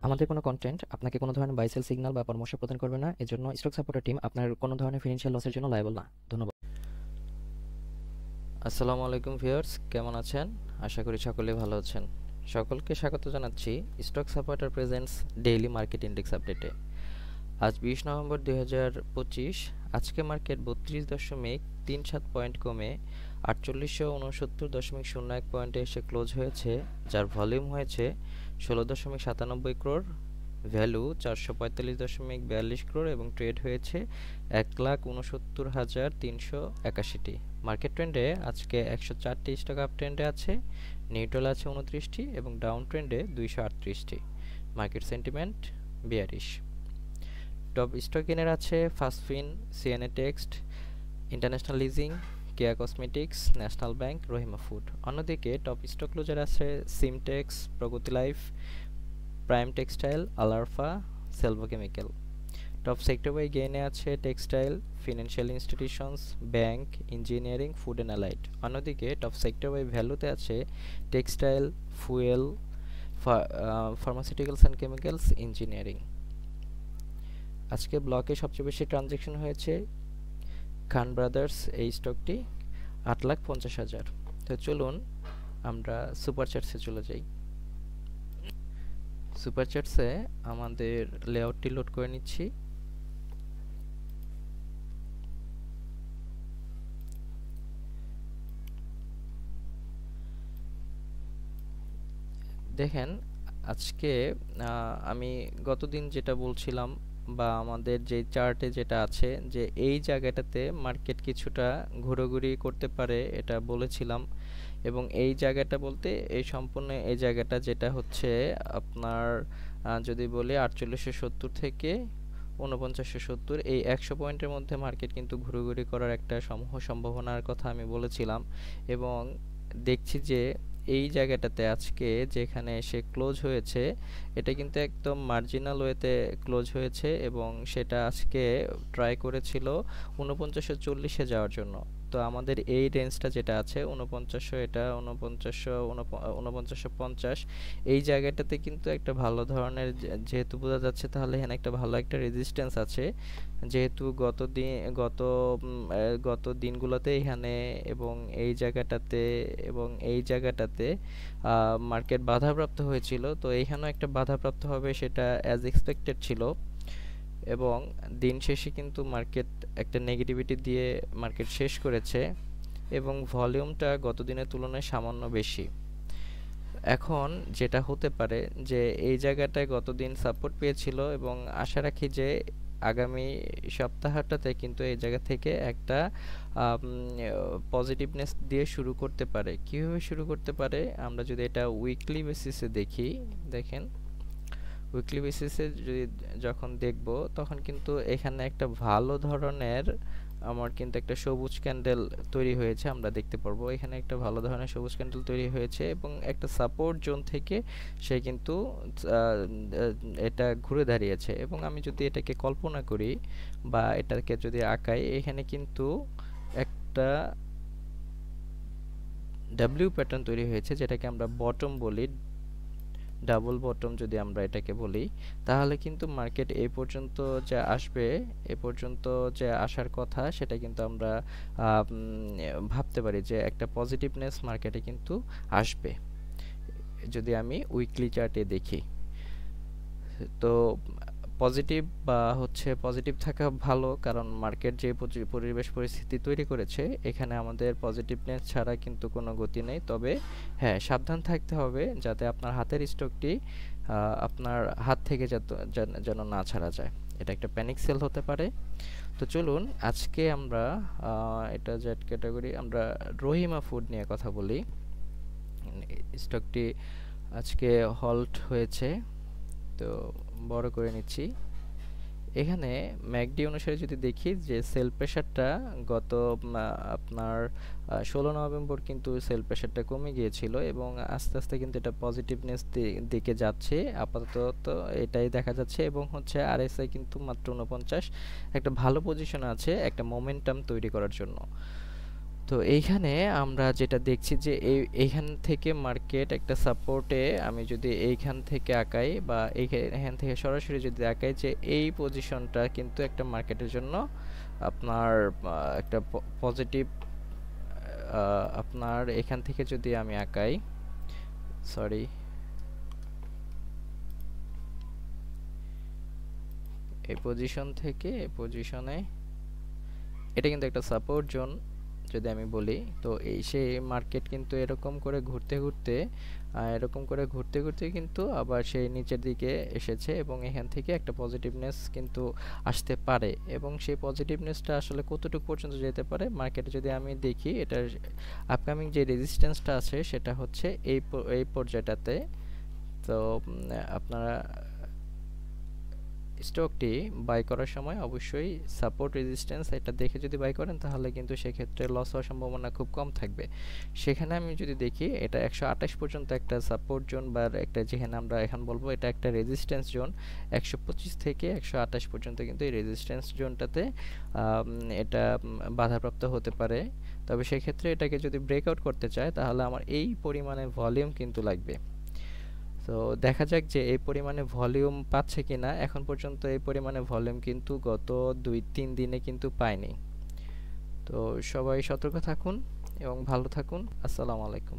আমাদের কোনো কন্টেন্ট আপনাকে কোনো ধরনের বাই সেল সিগন্যাল বা পরামর্শ প্রদান করবে না। এজন্য স্টক সাপোর্টার টিম আপনার কোনো ধরনের ফিনান্সিয়াল লসের জন্য লায়াবল না। ধন্যবাদ। আসসালামু আলাইকুম ভিউয়ার্স, কেমন আছেন? আশা করি সকলে ভালো আছেন। সকলকে স্বাগত জানাচ্ছি stock supporter presents daily market index আপডেটে। আজ 20 নভেম্বর 2025। আজকে মার্কেট 32.37 পয়েন্ট কমে 4869.01 পয়েন্টে এসে ক্লোজ হয়েছে, যার ভলিউম হয়েছে 16.97 crore, ভ্যালু 445.42 crore এবং ট্রেড হয়েছে 1,69,381টি। মার্কেট ট্রেন্ডে আজকে 104টি স্টক আপ ট্রেন্ডে আছে, নিউট্রাল আছে 29টি এবং ডাউন ট্রেন্ডে 238টি। Market sentiment bearish. Top stock gainer আছে ফাস্টফিন, সিএনএ টেক্সট, ইন্টারন্যাশনাল লিজিং, কেয়া কসমেটিক্স, ন্যাশনাল ব্যাংক, রহিমা ফুড। অন্যদিকে টপ স্টক লুজার আছে সিমটেক্স, প্রগতি লাইফ, প্রাইম টেক্সটাইল, আলারফা, Salvo Chemical. Top sector wise গেইনে আছে textile, financial institutions, bank, engineering, food and allied. অন্যদিকে টপ সেক্টর ওয়াই ভ্যালুতে আছে textile, fuel, pharmaceuticals and chemicals, engineering. আজকে ব্লকে সবচেয়ে বেশি ট্রানজ্যাকশন হয়েছে খান ব্রাদার্স, এই স্টকটি 8,50,000। তো চলুন আমরা সুপার চার্টসে চলে যাই। সুপার চার্টসে আমাদের লেআউটটি লোড করে নিচ্ছি। দেখেন, আজকে আমি গতদিন যেটা বলছিলাম বা আমাদের যে চার্টে যেটা আছে যে এই জায়গাটাতে মার্কেট কিছুটা ঘোরাঘুরি করতে পারে, এটা বলেছিলাম। এবং এই জায়গাটা বলতে এই সম্পূর্ণ এই জায়গাটা যেটা হচ্ছে আপনার যদি বলি 4870 থেকে 4970, এই 100 পয়েন্টের মধ্যে মার্কেট কিন্তু ঘুরোঘুরি করার একটা সম্ভাবনার কথা আমি বলেছিলাম। এবং দেখছি যে এই জায়গাটাতে আজকে যেখানে এসে ক্লোজ হয়েছে, এটা কিন্তু একদম মার্জিনাল ওয়েতে ক্লোজ হয়েছে এবং সেটা আজকে ট্রাই করেছিল 4940-এ যাওয়ার জন্য। তো আমাদের এই রেঞ্জটা যেটা আছে 4900, এটা 4950, এই জায়গাটাতে কিন্তু একটা ভালো ধরনের যেহেতু বোঝা যাচ্ছে, তাহলে এখানে একটা ভালো একটা রেজিস্ট্যান্স আছে। যেহেতু গত দিনগুলোতে এখানে এবং এই জায়গাটাতে এবং এই জায়গাটাতে মার্কেট বাধাপ্রাপ্ত হয়েছিল, তো এইখানেও একটা বাধাপ্রাপ্ত হবে, সেটা অ্যাজ এক্সপেক্টেড ছিল। এবং দিন শেষে কিন্তু মার্কেট একটা নেগেটিভিটি দিয়ে মার্কেট শেষ করেছে এবং ভলিউমটা গত দিনের তুলনায় সামান্য বেশি। এখন যেটা হতে পারে যে এই জায়গাটায় গতদিন সাপোর্ট পেয়েছিল এবং আশা রাখি যে আগামী সপ্তাহটাতে কিন্তু এই জায়গা থেকে একটা পজিটিভনেস দিয়ে শুরু করতে পারে। কীভাবে শুরু করতে পারে, আমরা যদি এটা উইকলি বেসিসে দেখি, দেখেন উইকলি বেসিসে যদি যখন দেখব তখন কিন্তু এখানে একটা ভালো ধরনের আমার কিন্তু একটা সবুজ ক্যান্ডেল তৈরি হয়েছে, আমরা দেখতে পারবো এখানে একটা ভালো ধরনের সবুজ ক্যান্ডেল তৈরি হয়েছে এবং একটা সাপোর্ট জোন থেকে সে কিন্তু এটা ঘুরে দাঁড়িয়েছে। এবং আমি যদি এটাকে কল্পনা করি বা এটাকে যদি আঁকাই, এখানে কিন্তু একটা ডাব্লিউ প্যাটার্ন তৈরি হয়েছে, যেটাকে আমরা বটম বলি, ডাবল বটম যদি আমরা এটাকে বলি, তাহলে কিন্তু মার্কেট এই পর্যন্ত যে আসবে, এ পর্যন্ত যে আসার কথা, সেটা কিন্তু আমরা ভাবতে পারি যে একটা পজিটিভনেস মার্কেটে কিন্তু আসবে যদি আমি উইকলি চার্টে দেখি। তো পজিটিভ বা পজিটিভ থাকা ভালো, কারণ মার্কেট যে পরিবেশ পরিস্থিতি তৈরি করেছে, এখানে আমাদের পজিটিভনেস ছাড়া কিন্তু কোনো গতি নেই। তবে হ্যাঁ, সাবধান থাকতে হবে যাতে আপনার হাতের স্টকটি আপনার হাত থেকে যেন না ছাড়া যায়, এটা একটা প্যানিক সেল হতে পারে। তো চলুন আজকে আমরা এটা জেড ক্যাটাগরি, আমরা রহিমা ফুড নিয়ে কথা বলি। স্টকটি আজকে হল্ট হয়েছে, তো বড় করে নিচ্ছি। এখানে ম্যাকডি অনুসারে যদি দেখি যে সেল প্রেশারটা গত আপনার 16 নভেম্বর কিন্তু সেল প্রেশারটা কমে গিয়েছিল এবং আস্তে আস্তে কিন্তু এটা পজিটিভনেস দিকে যাচ্ছে, আপাতত এটাই দেখা যাচ্ছে। এবং আরএসআই কিন্তু মাত্র 49, একটা ভালো পজিশন আছে একটা মোমেন্টাম তৈরি করার জন্য। তো এইখানে আমরা যেটা দেখছি যে এইখান থেকে মার্কেট একটা সাপোর্টে, আমি যদি এইখান থেকে আঁকাই বা এইখান থেকে সরাসরি যদি আঁকাই, যে এই পজিশনটা কিন্তু একটা মার্কেটের জন্য আপনার একটা পজিটিভ, আপনার এখান থেকে যদি আমি আঁকাই, সরি, এই পজিশন থেকে এই পজিশনে এটা কিন্তু একটা সাপোর্ট জোন যদি আমি বলি। তো এই সেই মার্কেট কিন্তু এরকম করে ঘুরতে ঘুরতে কিন্তু আবার সেই নিচের দিকে এসেছে এবং এখান থেকে একটা পজিটিভনেস কিন্তু আসতে পারে, এবং সেই পজিটিভনেসটা আসলে কতটুকু পর্যন্ত যেতে পারে মার্কেটে যদি আমি দেখি, এটার আপকামিং যে রেজিস্ট্যান্সটা আছে সেটা হচ্ছে এই পর্যায়টাতে। তো আপনারা স্টকটি বাই করার সময় অবশ্যই সাপোর্ট রেজিস্ট্যান্স এটা দেখে যদি বাই করেন, তাহলে কিন্তু সেক্ষেত্রে লস হওয়ার সম্ভাবনা খুব কম থাকবে। সেখানে আমি যদি দেখি, এটা 128 পর্যন্ত একটা সাপোর্ট জোন, বা একটা যেখানে আমরা এখন বলবো এটা একটা রেজিস্ট্যান্স জোন। 125 থেকে 128 পর্যন্ত কিন্তু এই রেজিস্ট্যান্স জোনটাতে এটা বাধাপ্রাপ্ত হতে পারে। তবে সেক্ষেত্রে এটাকে যদি ব্রেকআউট করতে চায়, তাহলে আমার এই পরিমাণে ভলিউম কিন্তু লাগবে। তো দেখা যাক যে এই পরিমাণে ভলিউম পাচ্ছে কিনা। এখন পর্যন্ত এই পরিমাণে ভলিউম কিন্তু গত 2-3 দিনে কিন্তু পায়নি। তো সবাই সতর্ক থাকুন এবং ভালো থাকুন। আসসালামু আলাইকুম।